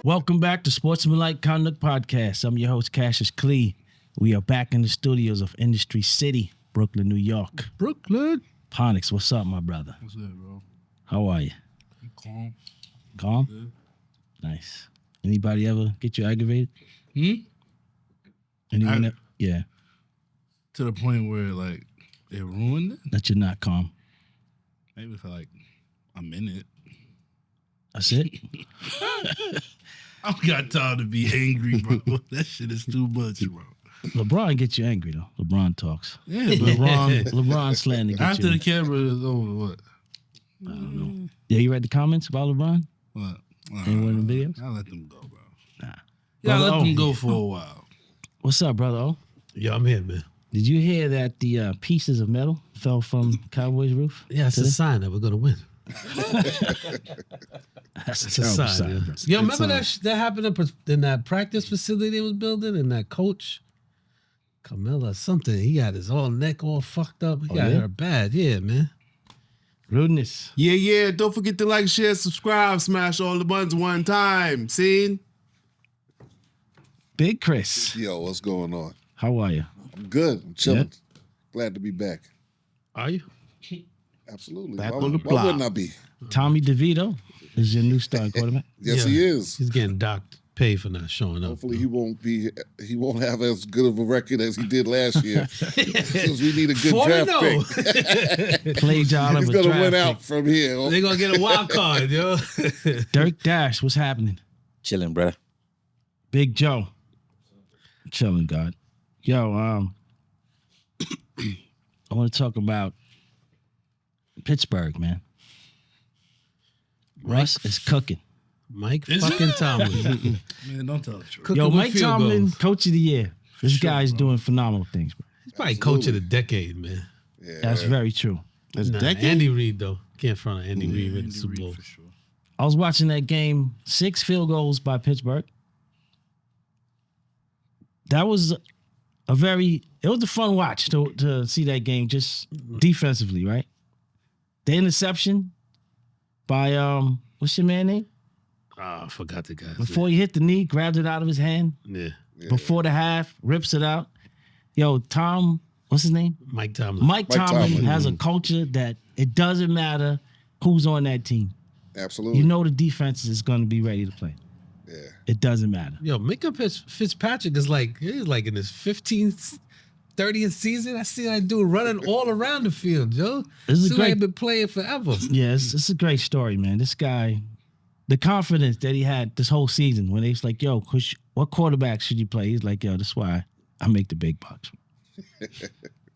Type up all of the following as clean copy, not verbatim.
Welcome back to Sportsmanlike Conduct Podcast. I'm your host, Cassius Clee. We are back in the studios of Industry City, Brooklyn, New York. Brooklyn. Ponix, what's up, my brother? What's up, bro? How are you? I'm calm. Calm? Good. Nice. Anybody ever get you aggravated? Anyone? Yeah. To the point where, like, it ruined it? That you're not calm. Maybe if I'm in it. That's it? I don't got time to be angry, bro. That shit is too much, bro. LeBron gets you angry, though. LeBron talks. Yeah, but LeBron slanting gets after you the camera is over, what? I don't know. Yeah, you read the comments about LeBron? What? Anyone in the videos? I let them go, bro. Nah. Yeah, I Brother let O. them go for a while. What's up, brother O? Yo, I'm here, man. Did you hear that the pieces of metal fell from Cowboys' roof? Yeah, it's a sign that we're going to win. That's It's a sign. bro. Yo, remember that happened in that practice facility they was building, and that coach, Camilla, something, he had his whole neck all fucked up. He got her bad. Yeah, man. Rudeness. Yeah. Don't forget to like, share, subscribe, smash all the buttons one time. See? Big Chris. Yo, what's going on? How are you? I'm good. I'm chilling. Glad to be back. Are you? Absolutely. Back why on the why block. wouldn't I be? Tommy DeVito is your new starting quarterback. Yes, Yeah. he is. He's getting docked pay for not showing up. Hopefully he won't have as good of a record as he did last year. Because we need a good draft pick. Played out of He's a gonna draft win pick. out from here. They're going to get a wild card, yo. Dirk Dash, what's happening? Chilling, brother. Big Joe. Chilling, God. Yo, I want to talk about Pittsburgh, man. Russ is cooking. Mike Is fucking it? Tomlin. Man, don't tell the truth. Cooking Yo, with Mike field Tomlin, goals. coach of the year. This Sure, guy's bro. doing phenomenal things, bro. He's probably coach of the decade, man. Yeah. That's very true. That's Nah, decade. Andy Reid, though. Can't front on Andy Reid with Andy the Super Reid Bowl. for sure. I was watching that game, 6 field goals by Pittsburgh. That was it was a fun watch to see that game just defensively, right? The interception by, what's your man name? Oh, I forgot the guy. Before he hit the knee, grabbed it out of his hand. Yeah. Before the half, rips it out. Yo, what's his name? Mike Tomlin. Mike Tomlin Tomlin. has a culture that it doesn't matter who's on that team. Absolutely. You know the defense is going to be ready to play. Yeah. It doesn't matter. Yo, Minka Fitzpatrick is he's like in his 15th, 30th season. I see that dude running all around the field, Joe. This is Seems like great. he's been playing forever. Yeah, it's a great story, man. This guy, the confidence that he had this whole season when they was like, yo, what quarterback should you play? He's like, yo, that's why I make the big bucks.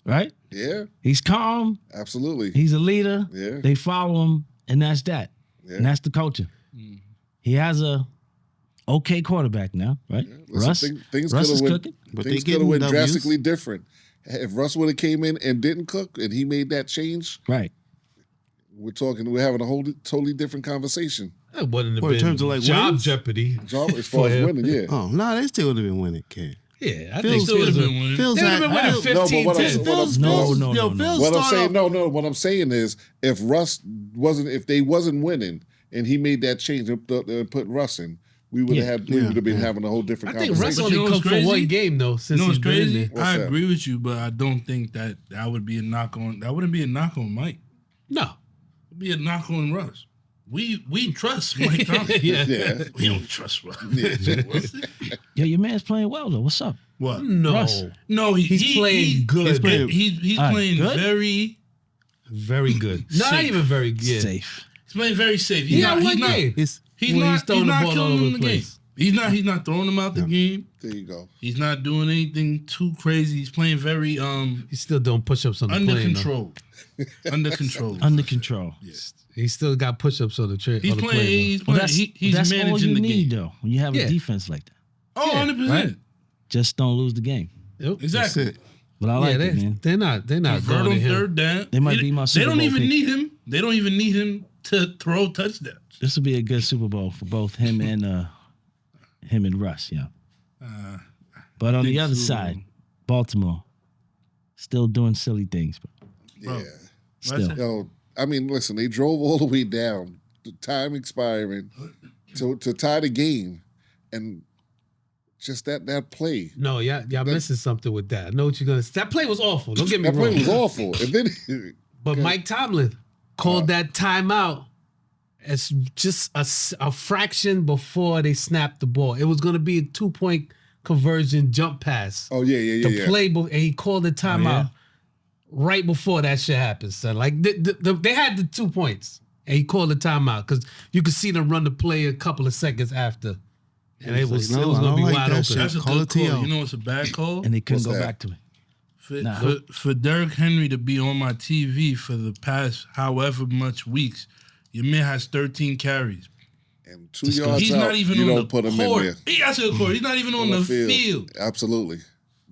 Right? Yeah. He's calm. Absolutely. He's a leader. Yeah. They follow him, and that's that. Yeah. And that's the culture. He has a okay quarterback now, right? Listen, things Russ could is have cooking. But things they could have getting went W's. drastically different. If Russ would have came in and didn't cook and he made that change, Right. we're having a whole totally different conversation. That wouldn't have Well, in been terms of, like, job wins? jeopardy. Job as far For as him. winning, yeah. Oh, no, they still would have been winning, kid. Yeah, I Phil's think Still would have Phil's been winning. Phil's They would have been winning Phil- 15 what I'm- 10. what Phil's, No, Phil's, no, yo, no, no. Phil's What I'm started saying, off- what I'm saying is, if they wasn't winning, and he made that change and put Russ in, we would have been having a whole different I think conversation. Russ But only you know what's cooked for crazy? one game though since You know what's he's been in crazy? there. What's I that? agree with you, but I don't think that would be a knock on. That wouldn't be a knock on Mike. No. It'd be a knock on Russ. We trust Mike Tomlin. Yeah. Yeah. We don't trust Russ. Yo, your man's playing well, though. What's up? What? No. Russ. No, He's playing good. He's playing good? very. Very good. Not Safe. even very good. Safe. He's playing very safe. Yeah, one game. It's, He's Well, not. he's throwing the ball all killing over him the in the game. place. He's not throwing him out the game. There you go. He's not doing anything too crazy. He's playing very He's still doing push-ups on the under plane. control. Under control. Under control. Yes. He still got push-ups on the train. He's on the playing. plane, He's Well, playing. He's that's all managing you the need, game. though, when you have Yeah. a defense like that. Oh, Yeah, 100%. Just don't lose the game. though. Yep. Exactly. that's it. But I like yeah, it, man. they're not Convert going to on him. third down. They might be my They Super don't Bowl even pick. need him. They don't even need him to throw touchdowns. This will be a good Super Bowl for both him and Russ, yeah. But on the think other so. side, Baltimore still doing silly things. But Yeah. still, Yo, I mean, listen, they drove all the way down, the time expiring, to tie the game, And just that play. No, y'all missing something with that. I know what you're gonna say. That play was awful. Don't get me That wrong. play was awful. And then But Mike Tomlin called that timeout as just a fraction before they snapped the ball. It was going to be a 2-point conversion jump pass. Oh, yeah. The play, and he called the timeout right before that shit happened, son. Like, they had the 2 points, and he called the timeout because you could see them run the play a couple of seconds after. And it was going to be wide open. That's a good call. You know it's a bad call? And they couldn't go back to it. For Derrick Henry to be on my TV for the past however much weeks, your man has 13 carries. And 2 yards He's out, not even you on don't the put him in court. there. He's not even on the field. Absolutely.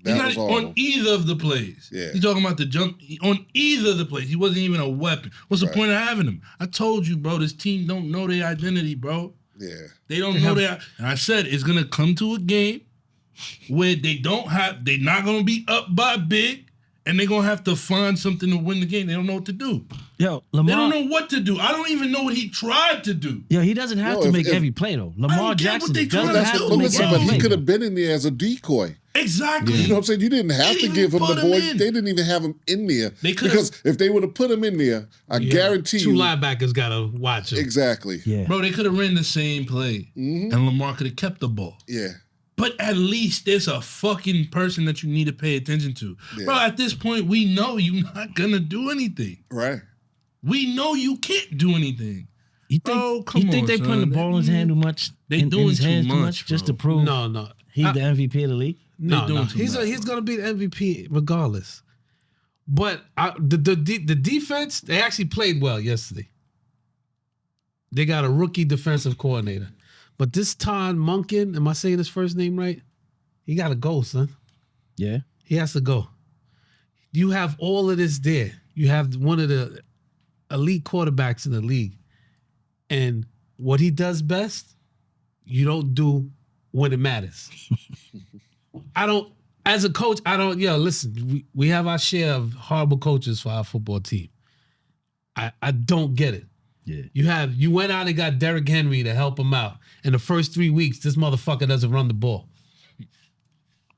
He's not on either of the plays. Yeah. He's talking about the jump on either of the plays. He wasn't even a weapon. What's the point of having him? I told you, bro, this team don't know their identity, bro. Yeah. They don't know that. And I said it's gonna come to a game where they're not gonna be up by big, and they're gonna have to find something to win the game. They don't know what to do. Yo, Lamar. They don't know what to do. I don't even know what he tried to do. Yo, he doesn't have to make every play though. Lamar Jackson doesn't have to make every But play. he could have been in there as a decoy. Exactly. You know what I'm saying? You didn't have to give him the ball. They didn't even have him in there. Because if they would have put him in there, I guarantee you. 2 linebackers got to watch him. Exactly. Yeah. Bro, they could have ran the same play, and Lamar could have kept the ball. Yeah. But at least there's a fucking person that you need to pay attention to. Yeah. Bro, at this point, we know you're not going to do anything. Right. We know you can't do anything. You think they putting the ball in his hand too much? They doing his hands too much, just to prove No. he's the MVP of the league? No. He's going to be the MVP regardless. But the defense, they actually played well yesterday. They got a rookie defensive coordinator. But this Todd Monken, am I saying his first name right? He got to go, son. Yeah. He has to go. You have all of this there. You have one of the elite quarterbacks in the league. And what he does best, you don't do when it matters. As a coach, listen, we have our share of horrible coaches for our football team. I don't get it. Yeah. You went out and got Derrick Henry to help him out. In the first 3 weeks, this motherfucker doesn't run the ball.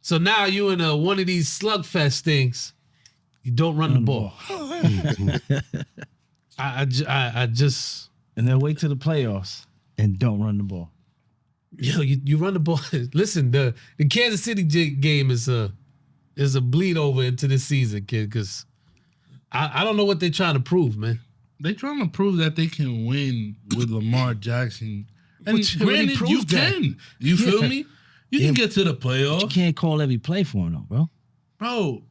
So now you in one of these slugfest things, you don't run the ball. I just and then wait till the playoffs and don't run the ball. Yo, you run the ball. Listen, the Kansas City game is a bleed over into this season, kid. Because I don't know what they're trying to prove, man. They're trying to prove that they can win with Lamar Jackson. And granted, you can. You feel me? You can get to the playoffs. You can't call every play for him, though, bro. Bro,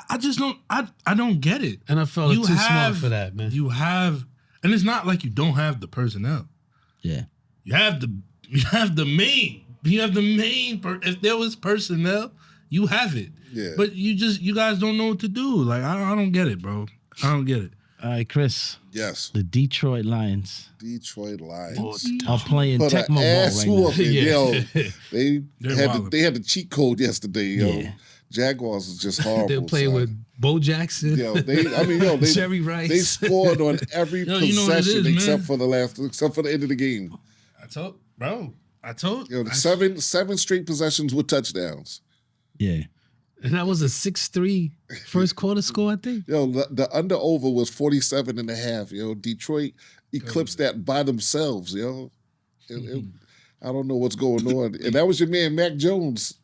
I just don't. I don't get it. NFL is too smart for that, man. You have, and it's not like you don't have the personnel. Yeah, you have the main. If there was personnel, you have it. Yeah. But you guys don't know what to do. Like I don't get it, bro. I don't get it. All right, Chris. Yes. The Detroit Lions are playing Tecmo Bowl right now. Yo, they had the cheat code yesterday, yo. Yeah. Jaguars is just horrible. They're playing with Bo Jackson. Yo, Jerry Rice. They scored on every possession except for the end of the game. I told. Yo, seven straight possessions with touchdowns. Yeah. And that was a 6-3 first quarter score, I think. Yo, the under-over was 47.5. Yo, Detroit eclipsed that by themselves, yo. I don't know what's going on. And that was your man, Mac Jones,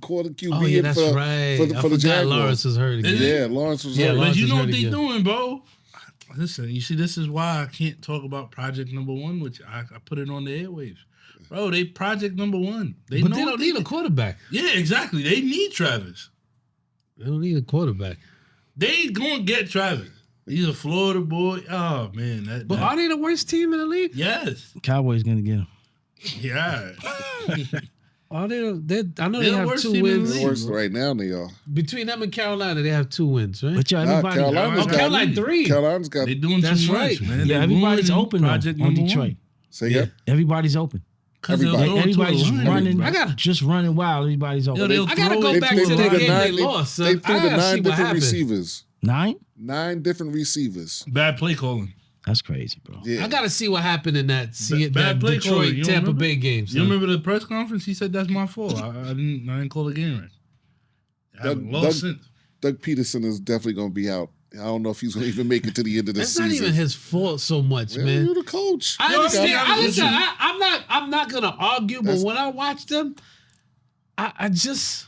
quarter QB for the Jaguars. Lawrence was hurt again. Yeah, Lawrence was hurt. But you know what they're doing, bro. Listen, you see, this is why I can't talk about Project Number 1, which I put it on the airwaves. Bro, they Project Number 1. But they don't need a quarterback. Yeah, exactly. They need Travis. They don't need a quarterback. They gonna get Travis. He's a Florida boy. Oh man, but are they the worst team in the league? Yes. Cowboys gonna get him. Yeah. Are they? I know they have 2 wins. They're worse right now than they are. Between them and Carolina, they have 2 wins, right? But Carolina 3. Carolina's got. They're doing That's too much, right, man. Yeah, everybody's open on Detroit. Say again? Everybody's open. Everybody's just running wild. Everybody's open. I gotta go back to the game they lost. They threw the 9 different receivers. 9? 9 different receivers. Bad play calling. That's crazy, bro. Yeah. I gotta see what happened in that Bad play calling. Detroit You Tampa remember? Bay game. You remember the press conference? He said that's my fault. I didn't call the game right. I haven't lost since. Doug Peterson is definitely going to be out. I don't know if he's going to even make it to the end of the That's season. not even his fault so much, man. You're the coach. I understand. listen. I'm not gonna argue, but when I watch them, I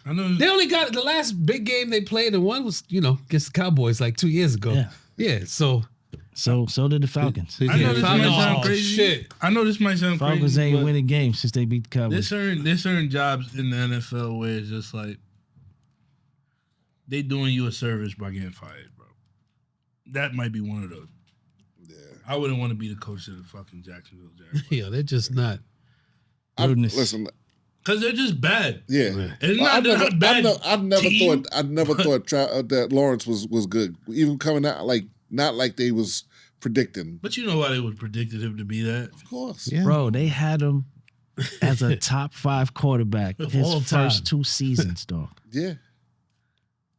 know. they only got the last big game they played, and one was against the Cowboys like 2 years ago. Yeah. So did the Falcons. I know this might Falcons- sound oh, crazy. shit. I know this might sound Falcons crazy. ain't but winning games since they beat the Cowboys. there's certain jobs in the NFL where it's just like they doing you a service by getting fired, bro. That might be one of those. Yeah. I wouldn't want to be the coach of the fucking Jacksonville Jaguars. yeah, they're just not. Listen, Because they're just bad. yeah. It's not, they're not bad. I never team, thought that Lawrence was good. Even coming out not like they was predicting. But you know why they would predicted him to be that? Of course. Yeah. Bro, they had him as a top 5 quarterback Of his all first time. 2 seasons, dog. Yeah.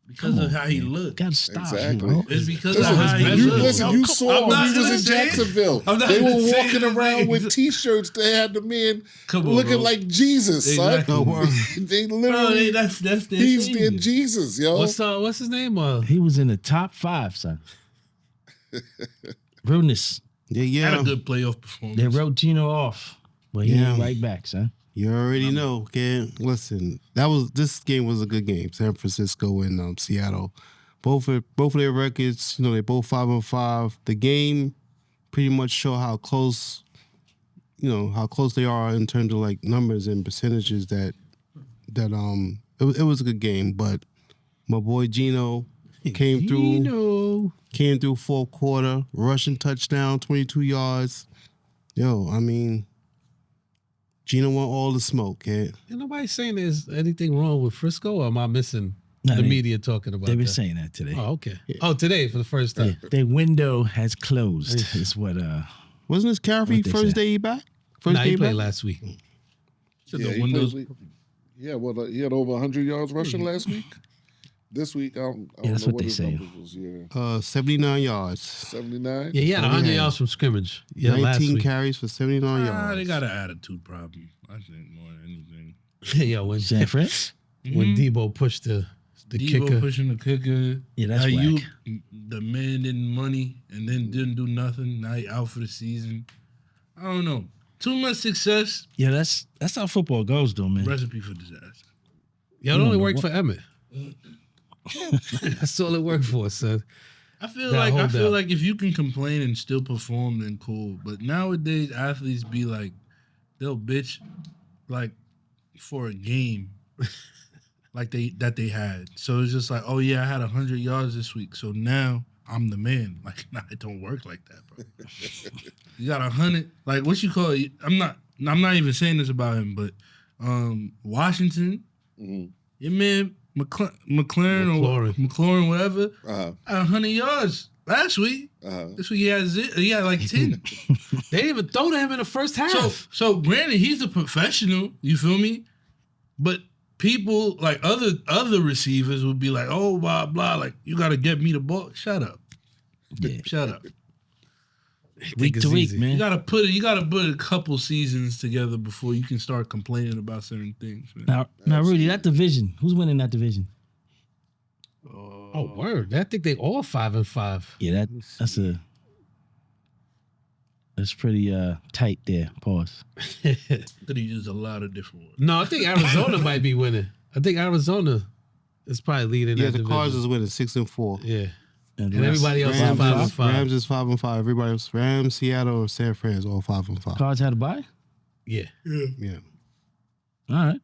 Because of how he looked. Gotta stop, Exactly. bro. It's because Listen, of how he you, looked. listen, you saw I'm when not he was gonna in say it. Jacksonville. I'm not They were gonna say walking it. around with T-shirts that had the man Come on, looking bro. like Jesus, Exactly. son. They Bro, literally, that's their he's their thing. Jesus, yo. What's his name? He was in the top 5, son. Realness. Yeah. Had a good playoff performance. They wrote Gino off, but he Yeah. ain't right back, son. You already know, okay? Listen, this game was a good game. San Francisco and Seattle. Both of their records, they both 5-5. The game pretty much show how close they are in terms of like numbers and percentages that it was a good game, but my boy Gino came through fourth quarter, rushing touchdown, 22 yards. Yo, I mean, Gino want all the smoke, kid. And nobody's saying there's anything wrong with Frisco, or am I missing No, the they- media talking about They were that? saying that today. Oh, okay. Oh, today for the first time. Their window has closed. Is what Wasn't this Caffrey What they first said. day he back? Nah, he day played back? last week. So Yeah, the he windows. he had over 100 yards rushing last week. This week, I don't that's know what they his say. numbers was. 79 yards. 79. Yeah, he had 100 yards from scrimmage. Yeah, last 19 week. carries for 79 yards. They got an attitude problem. I think more than anything. Yo, when San Fran. when Debo pushed the Debo kicker. pushing the kicker. Yeah, that's Ayuk whack. demanding money and then didn't do nothing. Now he out for the season. I don't know. Too much success. Yeah, that's how football goes, though, man. Recipe for disaster. Yo, it only worked for Emmett. That's all it worked for, son. I feel Nah, like hold up. if you can complain and still perform, then cool. But nowadays, athletes be like, they'll bitch like for a game, like they had. So it's just like, oh yeah, I had 100 yards this week, so now I'm the man. Like, nah, it don't work like that, bro. You got 100. Like, what you call it? I'm not even saying this about him, but Washington, your man McLaurin, whatever, had 100 yards last week. This week he had like 10. They didn't even throw to him in the first half. So granted, he's a professional. You feel me? But people like other receivers would be like, oh blah blah, like you got to get me the ball. Shut up. Yeah. Shut up. Week it's to week, easy. man. You gotta put a couple seasons together before you can start complaining about certain things, man. Now, Rudy, that division. Who's winning that division? Oh, word. I think they all 5-5. Yeah, that's pretty tight there. Pause. Could he use a lot of different words. No, I think Arizona might be winning. I think Arizona is probably leading Yeah, that the division. Cards is winning 6-4. Yeah. And And everybody else is Rams, 5-5. Rams is 5-5. Everybody else, Rams, Seattle, and San Fran is all 5-5. Cards had a bye. Yeah. Yeah. All right.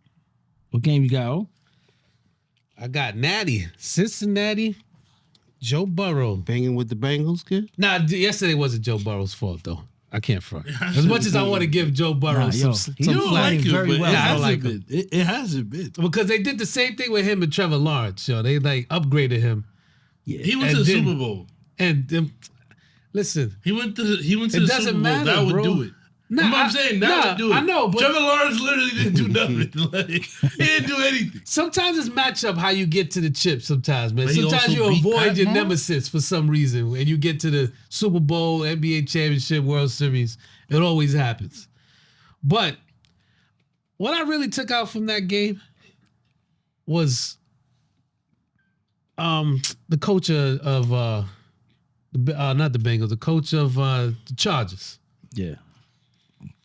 What game you got? Oh, I got Natty, Cincinnati, Joe Burrow. Banging with the Bengals, kid. Nah, yesterday wasn't Joe Burrow's fault, though. I can't front. As much as I want to give Joe Burrow Nah, yo, some he some don't flack, like it, very but well. it I don't hasn't like him. been. It hasn't been. Because they did the same thing with him and Trevor Lawrence. Yo, they like upgraded him. He went And to the then- Super Bowl. And listen, He went to the it Super doesn't Bowl. matter, That would bro. do it. Nah, I'm saying that would do it. I know, but Trevor Lawrence literally didn't do nothing. Like, he didn't do anything. sometimes it's matchup how you get to the chip. Sometimes, man. But he Sometimes also you beat avoid Pat your Mahomes? nemesis for some reason, and you get to the Super Bowl, NBA championship, World Series. It always happens. But what I really took out from that game was the coach of not the Bengals, the coach of the Chargers. Yeah.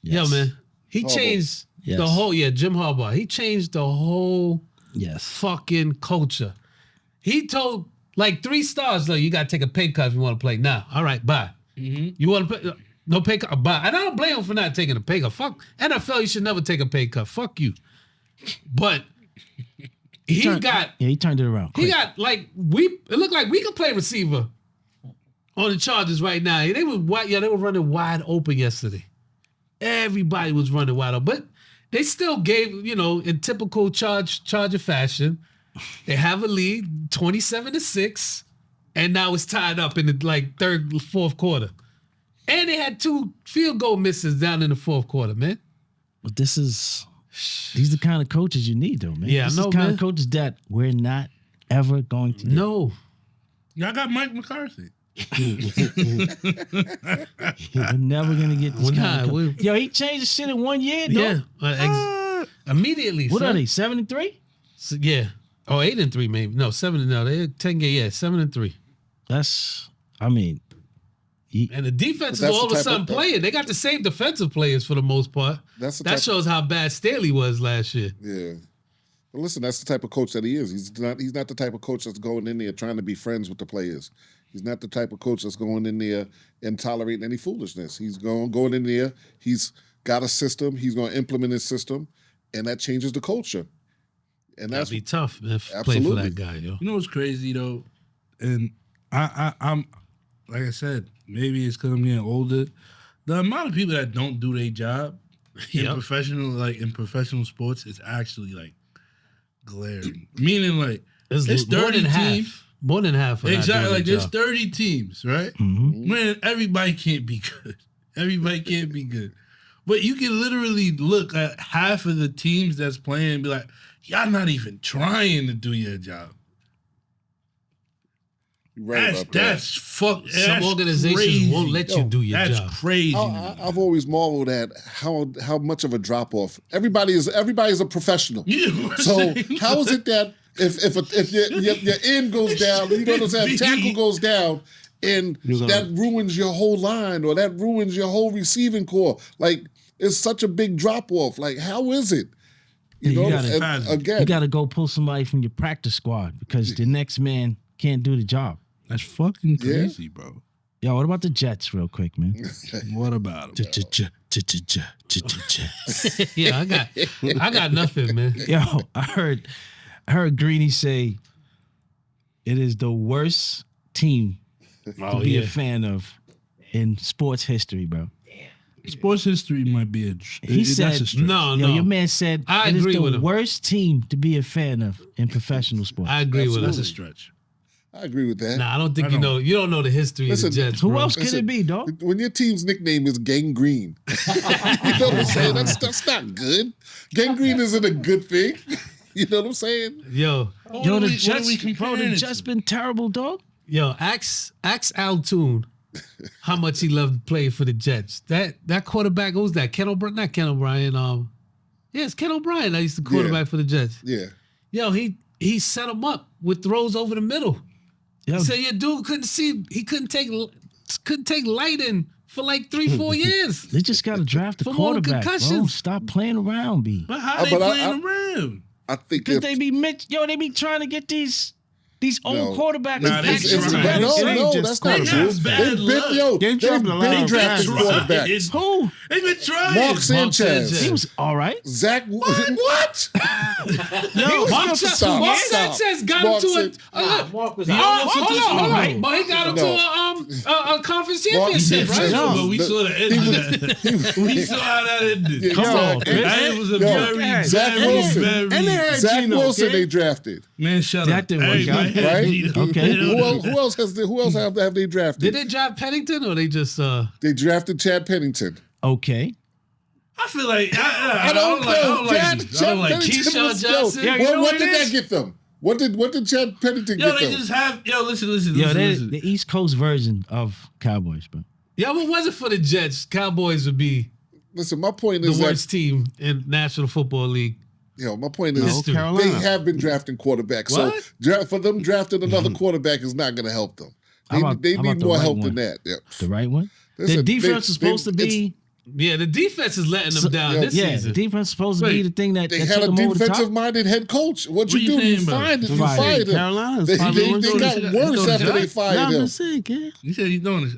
Yeah, man. He Harbaugh. changed Yes. the whole, Jim Harbaugh. He changed the whole Yes. fucking culture. He told like 3 stars, like, you got to take a pay cut if you want to play now. All right, bye. You want to play? No pay cut, bye. And I don't blame him for not taking a pay cut. Fuck NFL, you should never take a pay cut. Fuck you. But he turned it around. he quick. got like it looked like we could play receiver on the Chargers right now. They were running wide open yesterday. Everybody was running wide open, but they still gave, in typical Charger fashion, they have a lead 27-6, and now it's tied up in the third, fourth quarter. And they had 2 field goal misses down in the fourth quarter, man. But these are the kind of coaches you need, though, man. Yeah, I This is know, the kind man. of coaches that we're not ever going to get. No. Y'all got Mike McCarthy. We're never going to get this We're kind not. of coach. Yo, he changed the shit in 1 year, Yeah. though. Immediately. What son. are they, 7-3? So, yeah. Oh, 8-3 maybe. No, 7. No, they're 10 game. Yeah, 7-3. That's, I mean, And the defense is But that's all of the a type sudden of- playing. They got the same defensive players for the most part. That's the That type shows how bad Staley was last year. Yeah. But listen, that's the type of coach that he is. He's not the type of coach that's going in there trying to be friends with the players. He's not the type of coach that's going in there and tolerating any foolishness. He's going in there. He's got a system. He's going to implement his system, and that changes the culture. And That'd that's be tough, man. Play for Absolutely. that guy, yo. You know what's crazy though, and I'm like I said, maybe it's because I'm getting older. The amount of people that don't do their job in Yep. professional sports is actually like glaring. Meaning like It's it's more 30 than teams. half. More than half. Of Exactly, like there's job. 30 teams, right? Mm-hmm. Man, everybody can't be good. Everybody can't be good. But you can literally look at half of the teams that's playing and be like, y'all not even trying to do your job. you're right about that. That's fuck. Some that's organizations crazy. won't let you do your That's job. crazy. I've always marveled at how much of a drop off. Everybody is a professional. So how is it that if your end goes down, you know what I'm saying, tackle goes down, and that ruins your whole line or that ruins your whole receiving core? Like, it's such a big drop off. Like, how is it? You Again, got to go pull somebody from your practice squad because the next man can't do the job. That's fucking crazy, bro. Yo, what about the Jets, real quick, man? What about them? Yeah, I got nothing, man. Yo, I heard Greeny say it is the worst team to be a fan of in sports history, bro. Sports history might be He that's said, a stretch. No, Yo, no. your man said I it is agree the with him. worst team to be a fan of in professional sports. I agree with That's us. a stretch. I agree with that. Nah, I don't think I you know. know. You don't know the history Listen, of the Jets, Who bro. else could Listen, it be, dog? When your team's nickname is Gang Green, you know what I'm saying? That's not good. Gang Green isn't a good thing. You know what I'm saying? Yo, Yo, the What are we Jets, bro, comparing the it Jets to? been terrible, dog. ask Altoon how much he loved playing for the Jets. That quarterback, who's that? Ken O'Brien? Not Ken O'Brien. Yeah, it's Ken O'Brien. I used to quarterback for the Jets. Yeah. Yo, he set him up with throws over the middle. Yo, He said your dude couldn't see. He couldn't take light in for like 3-4 years. they just got to draft a For more quarterback, bro. concussions. Stop playing around, B. But how they but playing around? I think Because if, they be trying to get these old No. quarterbacks. Nah, they packaged just together. trying. no, just that's not quarterbacks. true. That's bad They've luck. been, They drafted a lot been of drafted guys. quarterbacks. Who? They've been trying. Mark Sanchez. He was all right. Zach. What? Mark Stop. Sanchez got Mark him to San- hold on. But he got him to a conference championship, Mark- right? No, No, but we saw the end of that. We saw how that ended. Yeah, Come on, exactly. Chris. It was a Yo, very, Zach very, Wilson. very, And they had Zach Gino, Wilson okay? they drafted. man, shut That up. didn't work out. Everybody had Right? Gino. Okay. Who else have they drafted? Did they draft Pennington or they just They drafted Chad Pennington. Okay. I feel like I don't know. I don't like Keyshawn Johnson. Yeah, you know what what did it that is? get them? What did Chad Pennington get they them? just have listen. They're the East Coast version of Cowboys, bro. Yeah, but was it for the Jets, Cowboys would be Listen, my point the is worst team in National Football League. my point is they Carolina. have been drafting quarterbacks. What? So for them drafting another quarterback is not going to help them. They How need about the more right help one? than that. Yeah. The right one. The Listen, defense is supposed to be. Yeah, the defense is letting them down this Yeah, season. the defense is supposed to be the thing that They that had took a them over the top. defensive-minded head coach. What you you do? You saying about fired it? him. You fired him. Carolina's They probably one of got those- worse those after they Jets? fired I'm him. just saying, kid. You said he's doing this.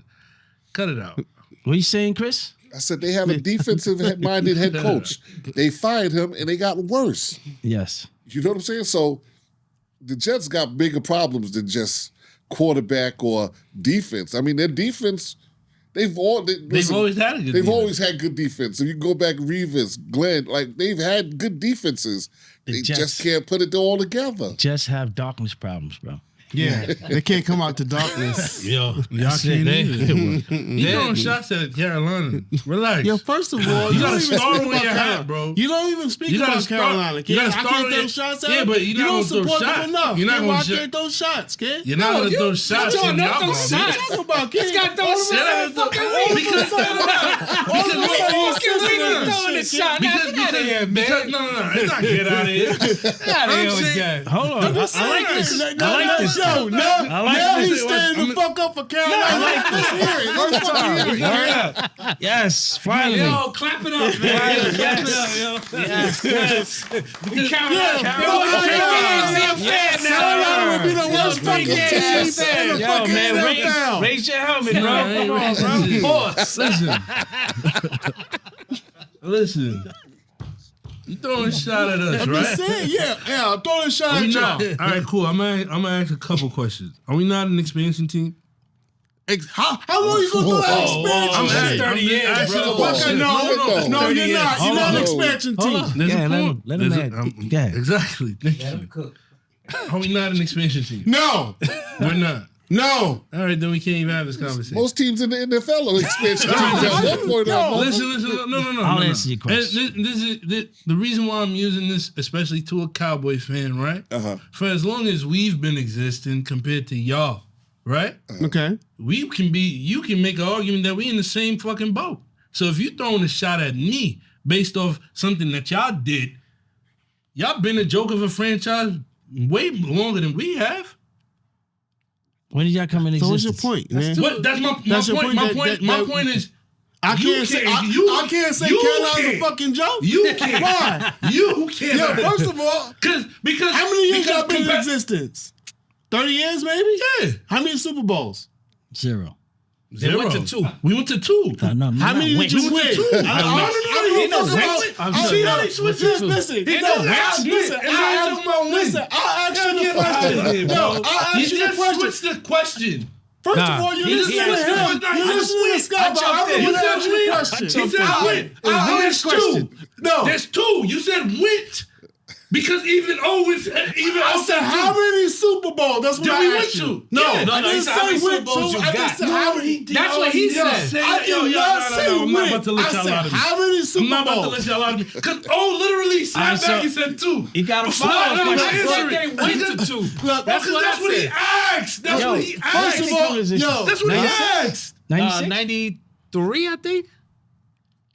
Cut it out. What are you saying, Chris? I said they had a defensive-minded head coach. They fired him, and they got worse. Yes. You know what I'm saying? So the Jets got bigger problems than just quarterback or defense. I mean, their defense, they've always had a good. They've always had good defense. If you go back, Revis, Glenn, like they've had good defenses. They Jets- just can't put it all together. Just have darkness problems, bro. Yeah, they can't come out to darkness. Yo, Y'all that's it. can't They- either. You throwing shots at Carolina. Relax. Yo, first of all, You don't gotta even start speak where about you're Carolina. at, bro. You don't even speak You gotta about start- Carolina, you kid. gotta I start can't with throw it. shots at Yeah, them. but you're you not don't gonna throw support shots. them enough. You're not Kid, gonna why shot- can't those shots, kid? You're not gonna throw shots y'all in not y'all throw ball, shots. man. What you talking about, kid? This guy throwing All of a sudden, Because- throwing the shot. Now, get out of here, man. No. It's not get out of here. Get out of here with that. Hold on. I like this. I like this. Yo, now this. he's standing the fuck up for Carolina. I like Let's hear it. Let's fucking hear it. Word up. Yes, finally. Yo, clap it up, man. Clap it up, yo. Yes. Carolina would be the worst fucking team in the Yo, fucking man, NFL. raise your helmet, bro. Come on, bro. Listen. You throwing a shot at us, I'm right? just saying, yeah, I'm throwing a shot Are at we y'all. not? All right, cool. I'm gonna ask a couple questions. Are we not an expansion team? How long you gonna throw that expansion? I'm That's asking- 30 years, asking bro. a question. No, you're not. You're not an expansion team. There's Yeah, a point. let him There's add. a- Go ahead. Exactly. Thank you. Are we not an expansion team? No, We're not. no. All right, then we can't even have this conversation. Most teams in the NFL are expansion teams at one point or another. Listen. No. I'll answer your question. And this is the reason why I'm using this, especially to a Cowboy fan, right? For as long as we've been existing compared to y'all, right? Okay. You can make an argument that we in the same fucking boat. So if you throwing a shot at me based off something that y'all did, y'all been a joke of a franchise way longer than we have. When did y'all come in So existence? what's your point, man? What? That's my your point. point. My point is, I You can't say can't- I can't say you Carolina's a can't. fucking joke. you can't. Why? You can't. Yo, first of all, because how many years because y'all been in compa- existence? 30 years, maybe? Yeah. How many Super Bowls? 0. They went to 2. We went to 2. No, How many did you win? Listen, I'll ask you the question. No, I'll ask you the question. Switch the question. First of all, you're listening to him. You're listening to Scott. I'm going to ask you the question. He said I went. There's 2. No. There's 2. You said went. Because even Owens, I said, how many Super Bowls? That's what Did I we asked went you. to? No, Yeah, I didn't how many say Super went Bowls to. you I got? just said how many. That's what he said. I did not say I'm not about to win. let I y'all said out of me. how many Super I'm not about to Bowls? let y'all out of me. Because literally sat Alright, back so and said 2. You got a Before follow-up I question. answer They it. went to 2. Look, That's what he asked. That's Yo, what he First asked. of all, yo, That's what he 96? asked. 96? 93, I think.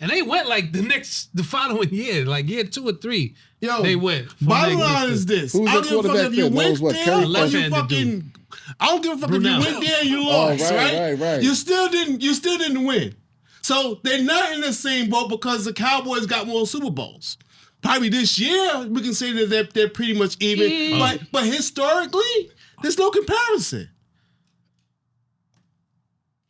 And they went like the following year, like year 2 or 3. yo, They went. from bottom their line is existence. this. Who was I the don't give a fuck quarterback if you then? That went was what, there Kerry? or you Left-handed fucking. I don't give a fuck Brunel. if you went there and you lost, right. You still didn't win. So they're not in the same boat because the Cowboys got more Super Bowls. Probably this year we can say that they're pretty much even. But historically, there's no comparison.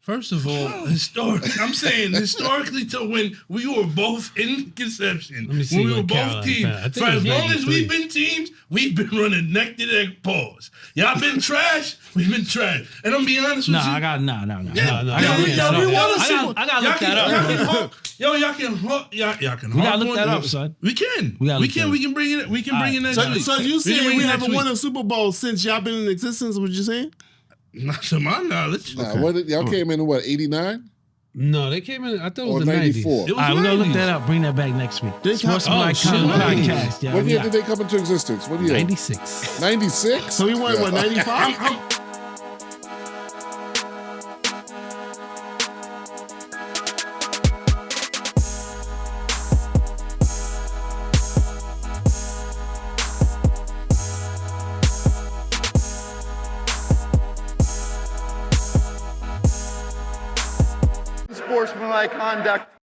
First of all, I'm saying historically to when we were both in conception, me see when we what were both Carolina teams. had. I think For it as was long as 93. we've been teams, we've been running neck to neck paws. Y'all been trash, we've been trash. And I'm being honest with you. I got no. No. I we gotta want to look that up. Y'all can hook. Y'all can We gotta hop look on that it. up, son. We can. We gotta We look that can. up. We can bring it. We can bring it next week. So you can saying bring we it haven't next won week. a Super Bowl since y'all been in existence? What you saying? Not to my knowledge. Y'all came in what, 89? No, they came in. I thought it Or was the 94? 90s. It was All right, we're gonna look 90s. that up. Bring that back next week. They Sports come- Black shit, Podcast. Yeah, What year yeah. did they come into existence? What year? 96. 96? So we won, what, 95? Sportsmanlike conduct.